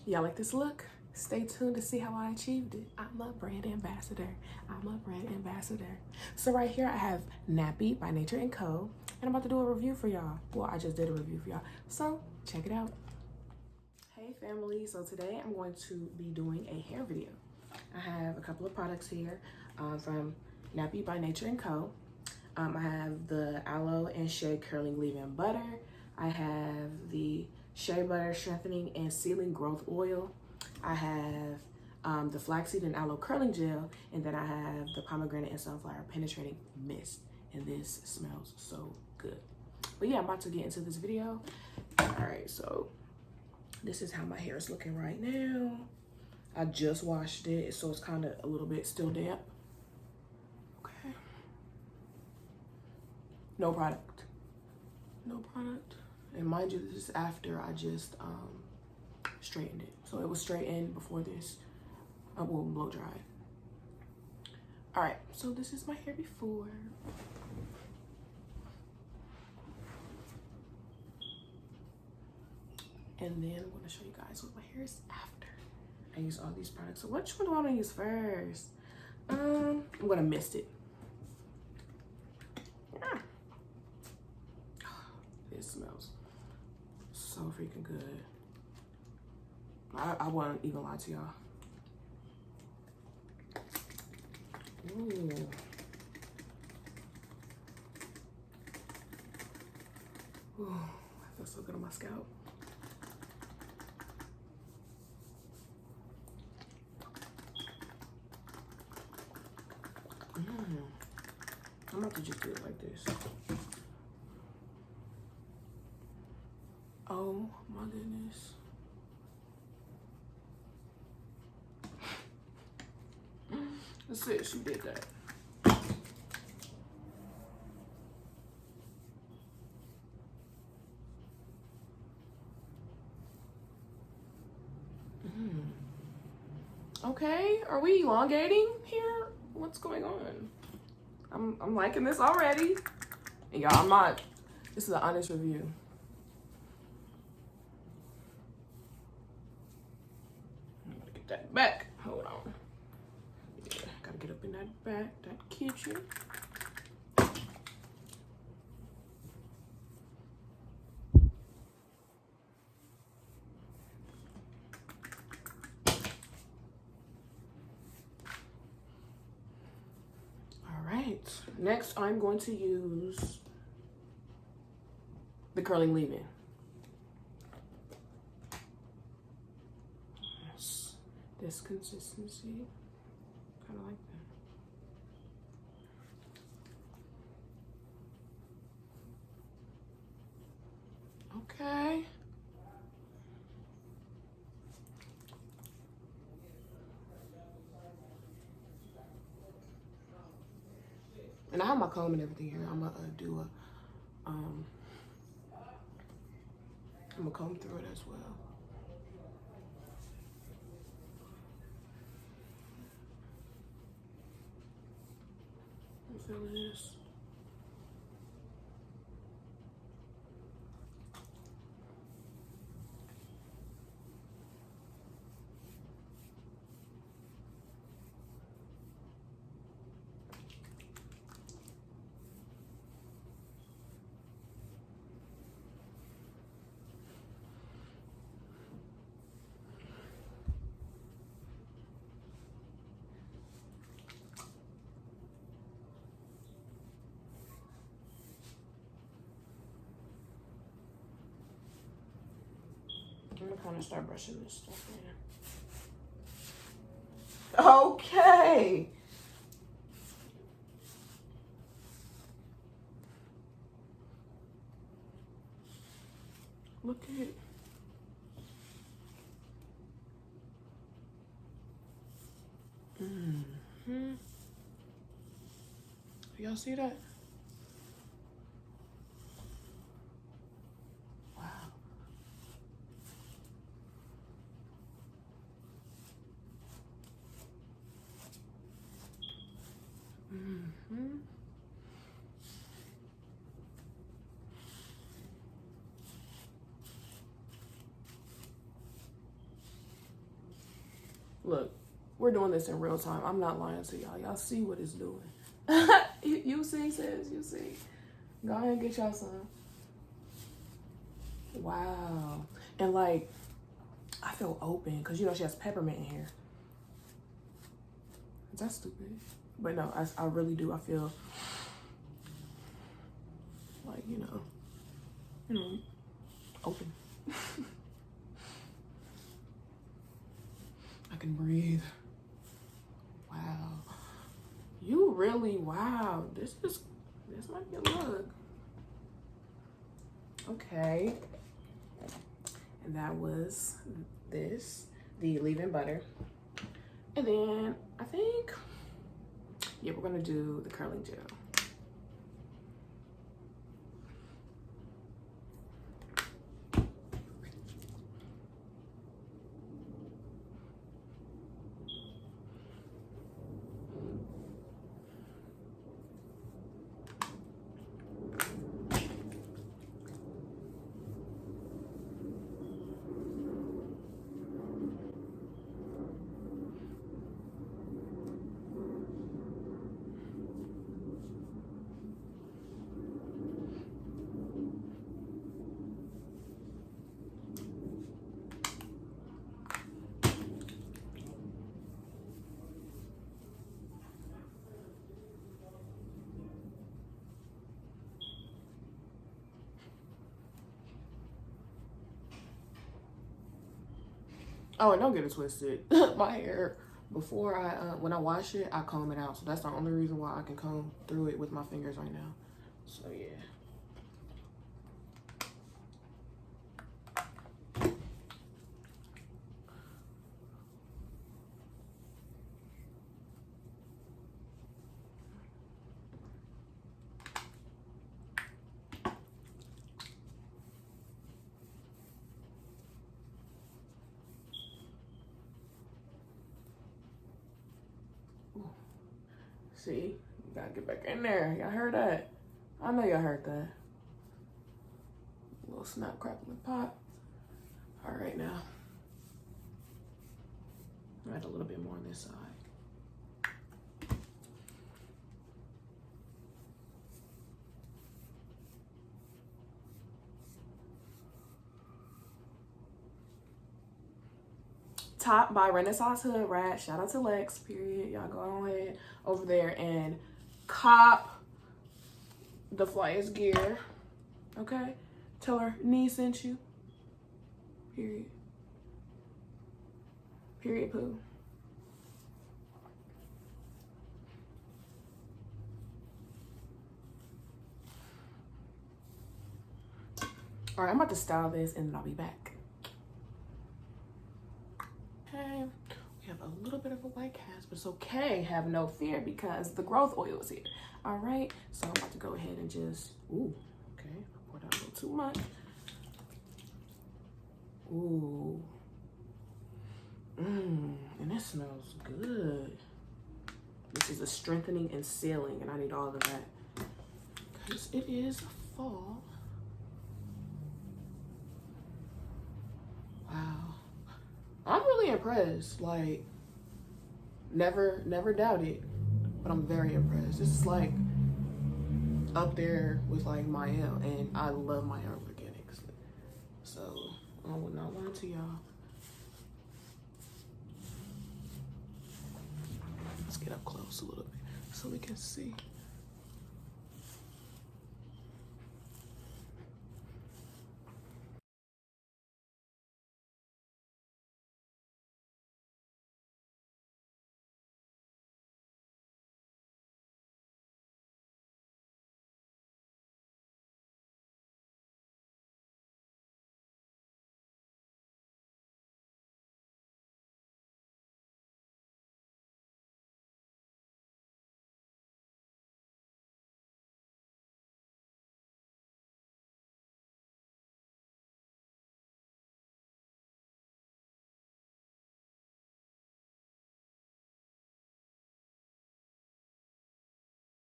Y'all like this look? Stay tuned to see how I achieved it. I'm a brand ambassador. I'm a brand ambassador. So right here I have Nappy by Nature Co. And I'm about to do a review for y'all. Well, I just did a review for y'all. So check it out. Hey family, so today I'm going to be doing a hair video. I have a couple of products here from Nappy by Nature Co. I have the Aloe and Shea Curling Leave-In Butter. I have the Shea Butter Strengthening and Sealing Growth Oil. I have the Flaxseed and Aloe Curling Gel. And then I have the Pomegranate and Sunflower Penetrating Mist. And this smells so good. But yeah, I'm about to get into this video. All right, so this is how my hair is looking right now. I just washed it, so it's kind of a little bit still damp. Okay. No product. No product. And mind you, this is after I just straightened it. So it was straightened before this. I will blow dry. All right, so this is my hair before. And then I'm gonna show you guys what my hair is after. I use all these products. So which one do I wanna use first? I'm gonna mist it. Ah. It smells so freaking good. I won't even lie to y'all. Ooh. Ooh, that feels so good on my scalp. I'm about to just do it like this. Oh my goodness. That's it, she did that. Okay, are we elongating here? What's going on? I'm liking this already. And y'all, I'm not, this is an honest review. I'm gonna get that back. Hold on. Yeah, gotta get up in that back, that kitchen. Next, I'm going to use the curling leave-in. Yes, this consistency, kind of like that. Okay. And I have my comb and everything here. I'm gonna do a, I'm gonna comb through it as well. I'm feeling this. I'm gonna kind of start brushing this stuff in. Okay. Look at it. Y'all see that? Wow. Look, we're doing this in real time. I'm not lying to y'all. Y'all see what it's doing. You see, sis, you see. Go ahead and get y'all some. Wow. And like, I feel open because, you know, she has peppermint in here. Is that stupid? But no, I really do. I feel like, you know, open. I can breathe. Wow. You really, wow. This might be a look. Okay. And that was this, the leave-in butter. And then I think, yeah, we're gonna do the curling gel. Oh, and don't get it twisted. My hair, before when I wash it, I comb it out. So that's the only reason why I can comb through it with my fingers right now. So yeah. See, you gotta get back in there. Y'all heard that? I know y'all heard that. A little snap, crackle, and pop. All right, now. Add a little bit more on this side. Top by Renaissance Hood Rat. Shout out to Lex, period. Y'all go ahead over there and cop the flyest gear. Okay? Tell her Nee sent you. Period. Period, poo. All right, I'm about to style this and then I'll be back. Okay, we have a little bit of a white cast, but it's okay. Have no fear because the growth oil is here. All right, so I'm about to go ahead and just, ooh, okay, I poured out a little too much. Ooh, and it smells good. This is a strengthening and sealing, and I need all of that because it is fall. Wow. I'm really impressed. Like, never doubt it, but I'm very impressed. This is like up there with like Mael, and I love Mael Organics. So I will not lie to y'all. Let's get up close a little bit so we can see.